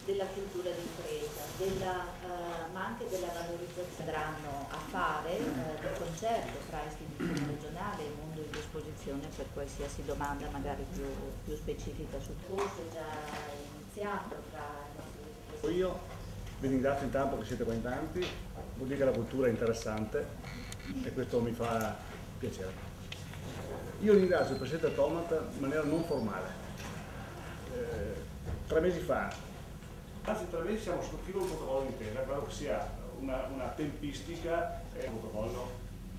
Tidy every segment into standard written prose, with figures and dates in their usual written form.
della cultura d'impresa, ma anche della valorizzazione. Andranno a fare del concerto tra istituzione regionale e mondo in disposizione per qualsiasi domanda magari più specifica sul corso già iniziato tra i nostri. Io vi ringrazio intanto che siete qua in tanti, vuol dire che la cultura è interessante e questo mi fa piacere. Io ringrazio il Presidente Tomat in maniera non formale. 3 mesi fa, anzi 3 mesi siamo sotto un protocollo d'intesa, credo che sia una tempistica e un protocollo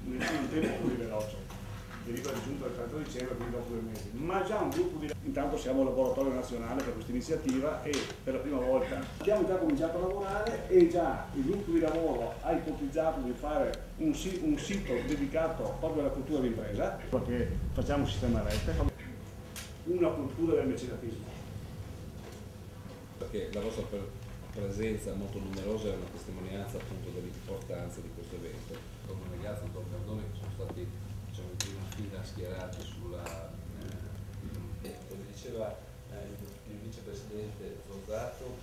in un tempo così veloce. Delibera di giunta del 30 dicembre, quindi dopo 2 mesi. Ma già un gruppo di... Intanto siamo laboratorio nazionale per questa iniziativa e per la prima volta abbiamo già cominciato a lavorare e già il gruppo di lavoro ha ipotizzato di fare un sito dedicato proprio alla cultura d'impresa, perché facciamo un sistema rete, una cultura del mecenatismo. Perché la vostra presenza molto numerosa è una testimonianza appunto dell'importanza di questo evento. Come ragazzi, Antonio Cardone, che sono stati in prima fila schierati sulla, come diceva il vicepresidente Zozzato,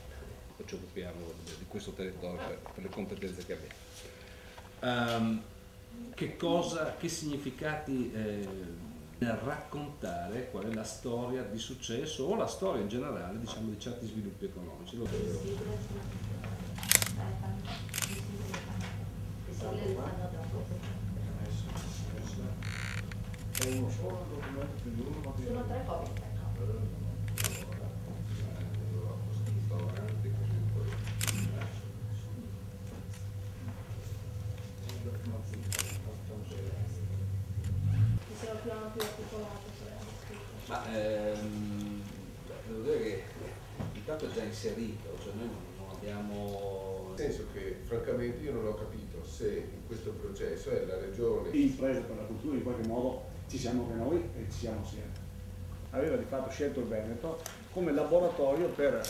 ci occupiamo di questo territorio per le competenze che abbiamo. Che significati nel raccontare qual è la storia di successo o la storia in generale, diciamo, di certi sviluppi economici? Uno solo documento più di uno? Sono 3 copie. Ci sono più articolato. Ma devo dire che intanto è già inserito, cioè noi non abbiamo... Nel senso che francamente io non ho capito se in questo processo è la regione... Imprese per la cultura in qualche modo ci siamo anche noi e ci siamo sempre. Aveva di fatto scelto il Veneto come laboratorio per